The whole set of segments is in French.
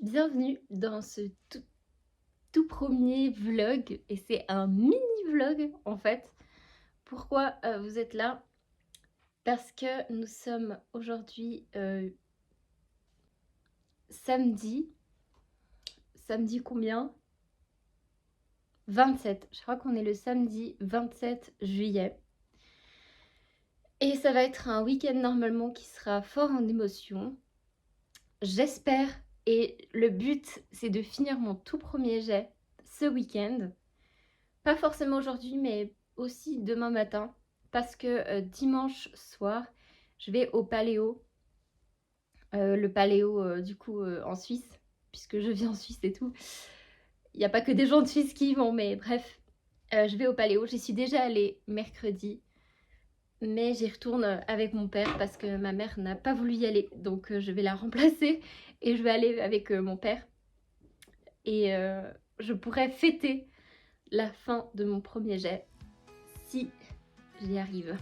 Bienvenue dans ce tout premier vlog et c'est un mini vlog en fait. Pourquoi vous êtes là? Parce que nous sommes aujourd'hui samedi. Samedi combien? 27. Je crois qu'on est le samedi 27 juillet. Et ça va être un week-end normalement qui sera fort en émotion. J'espère, et le but c'est de finir mon tout premier jet ce week-end. Pas forcément aujourd'hui, mais aussi demain matin, parce que dimanche soir, je vais au Paléo. Le Paléo, du coup, en Suisse, puisque je vis en Suisse et tout. Il n'y a pas que des gens de Suisse qui y vont, mais bref. Je vais au Paléo. J'y suis déjà allée mercredi, mais j'y retourne avec mon père parce que ma mère n'a pas voulu y aller. Donc je vais la remplacer et je vais aller avec mon père. Et je pourrais fêter la fin de mon premier jet si j'y arrive.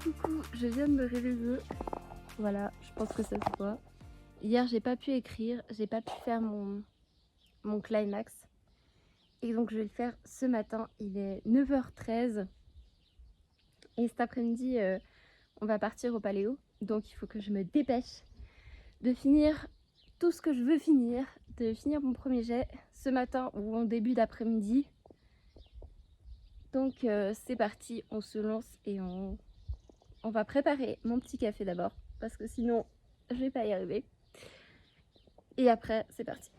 Coucou, je viens de me réveiller. Voilà, je pense que ça se voit. Hier, j'ai pas pu écrire, j'ai pas pu faire mon climax. Et donc, je vais le faire ce matin. Il est 9h13. Et cet après-midi, on va partir au Paléo. Donc, il faut que je me dépêche de finir tout ce que je veux finir, de finir mon premier jet ce matin ou en début d'après-midi. Donc, c'est parti, on se lance et on va préparer mon petit café d'abord, parce que sinon, je vais pas y arriver. Et après, c'est parti.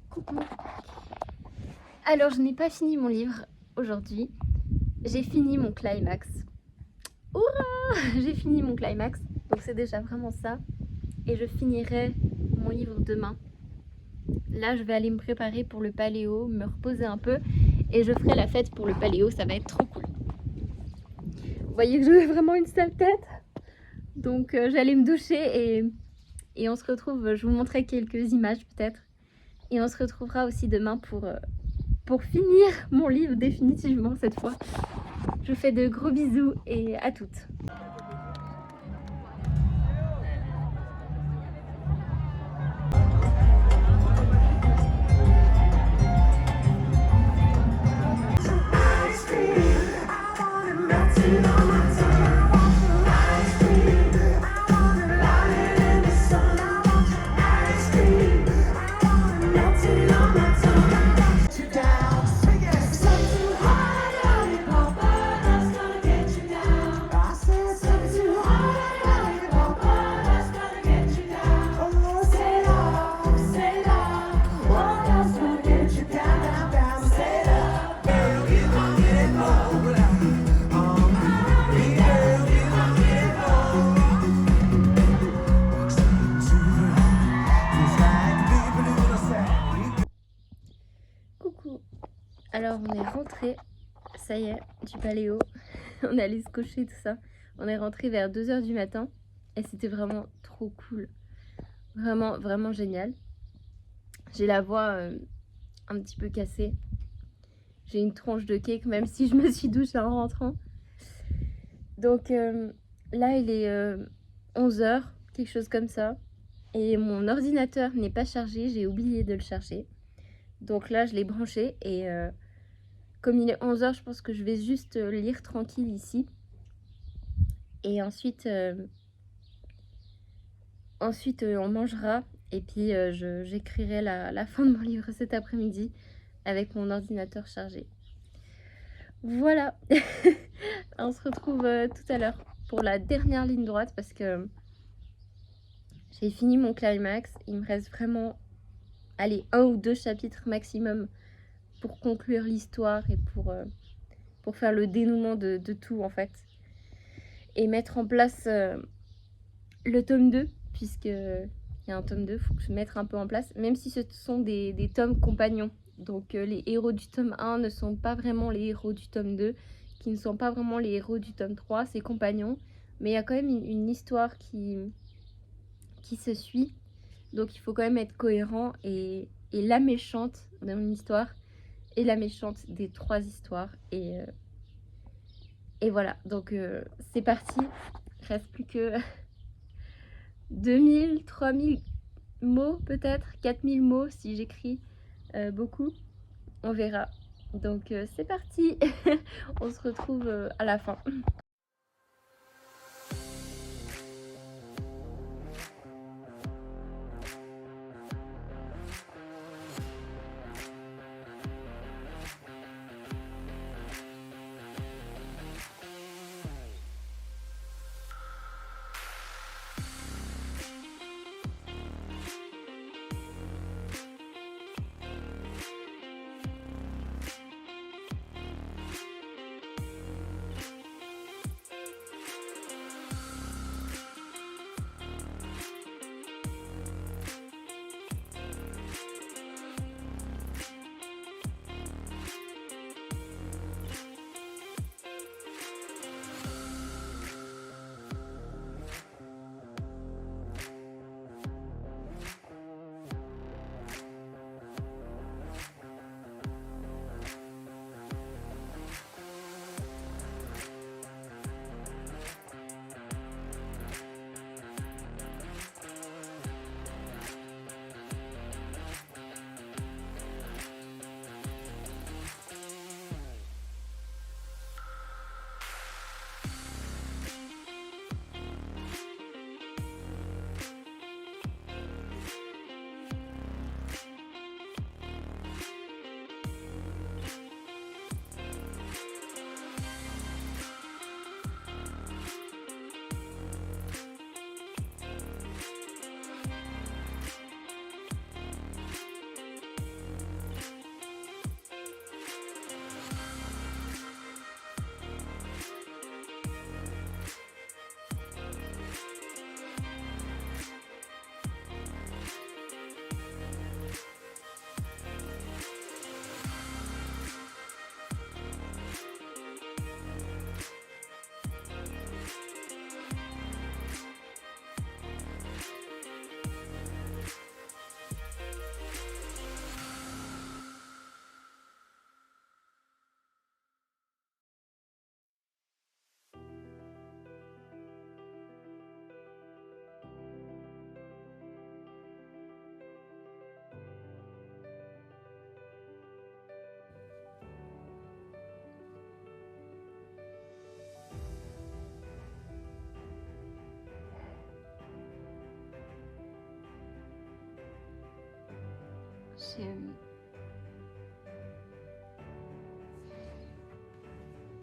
Coucou. Alors, je n'ai pas fini mon livre aujourd'hui. J'ai fini mon climax. Hurrah! J'ai fini mon climax. Donc, c'est déjà vraiment ça. Et je finirai mon livre demain. Là, je vais aller me préparer pour le Paléo, me reposer un peu. Et je ferai la fête pour le Paléo. Ça va être trop cool. Vous voyez que j'ai vraiment une sale tête. Donc, j'allais me doucher et on se retrouve. Je vous montrerai quelques images peut-être. Et on se retrouvera aussi demain pour finir mon livre définitivement cette fois. Je vous fais de gros bisous et à toutes. Alors on est rentré, ça y est, du paléo. On est allé se coucher, tout ça. On est rentré vers 2h du matin et c'était vraiment trop cool. Vraiment, vraiment génial. J'ai la voix un petit peu cassée. J'ai une tronche de cake, même si je me suis douchée en rentrant. Donc là, il est 11h, quelque chose comme ça. Et mon ordinateur n'est pas chargé, j'ai oublié de le charger. Donc là, je l'ai branché et comme il est 11h, je pense que je vais juste lire tranquille ici. Et ensuite, on mangera. Et puis, j'écrirai la fin de mon livre cet après-midi avec mon ordinateur chargé. Voilà. On se retrouve tout à l'heure pour la dernière ligne droite parce que j'ai fini mon climax. Il me reste vraiment, allez, 1 ou 2 chapitres maximum pour conclure l'histoire et pour faire le dénouement de tout en fait. Et mettre en place le tome 2, puisque il y a un tome 2, il faut que je mette un peu en place, même si ce sont des tomes compagnons. Donc les héros du tome 1 ne sont pas vraiment les héros du tome 2, qui ne sont pas vraiment les héros du tome 3, c'est compagnons. Mais il y a quand même une histoire qui se suit, donc il faut quand même être cohérent. Et la méchante dans l'histoire est la méchante des 3 histoires. Et voilà, donc c'est parti. Il reste plus que 2000, 3000 mots peut-être, 4000 mots si j'écris beaucoup. On verra. Donc c'est parti. On se retrouve à la fin.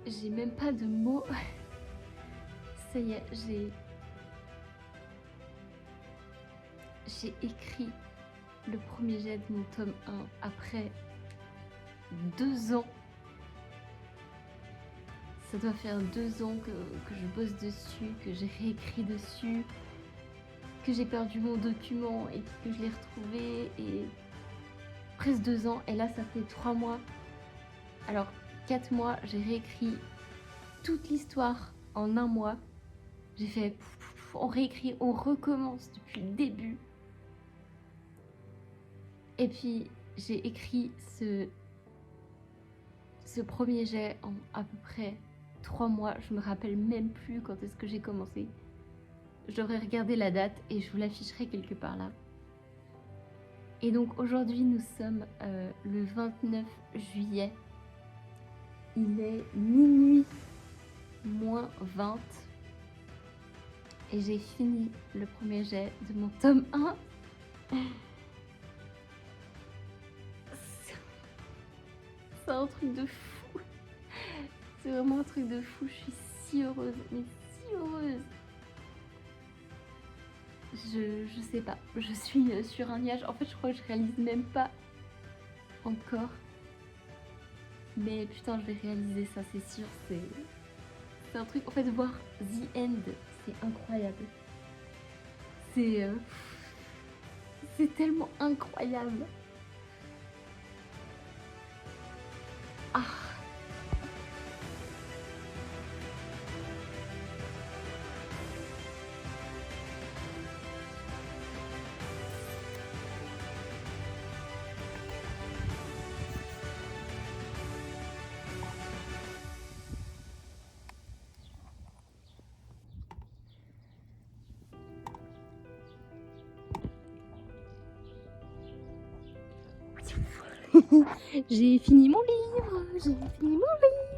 J'ai même pas de mots. Ça y est, j'ai écrit le premier jet de mon tome 1 après 2 ans. Ça doit faire 2 ans que je bosse dessus, que j'ai réécrit dessus, que j'ai perdu mon document et que je l'ai retrouvé. Et presque 2 ans. Et là, ça fait 3 mois Alors, 4 mois, j'ai réécrit toute l'histoire en un mois. J'ai fait, on réécrit, on recommence depuis le début. Et puis, j'ai écrit ce premier jet en à peu près 3 mois. Je me rappelle même plus quand est-ce que j'ai commencé. J'aurais regardé la date et je vous l'afficherai quelque part là. Et donc aujourd'hui, nous sommes le 29 juillet. Il est minuit moins 20. Et j'ai fini le premier jet de mon tome 1. C'est un truc de fou. C'est vraiment un truc de fou. Je suis si heureuse, mais si heureuse. Je sais pas. Je suis sur un nuage. En fait, je crois que je réalise même pas encore. Mais putain, je vais réaliser ça, c'est sûr. C'est un truc. En fait, voir The End, c'est incroyable. C'est tellement incroyable. Ah. J'ai fini mon livre. J'ai fini mon livre.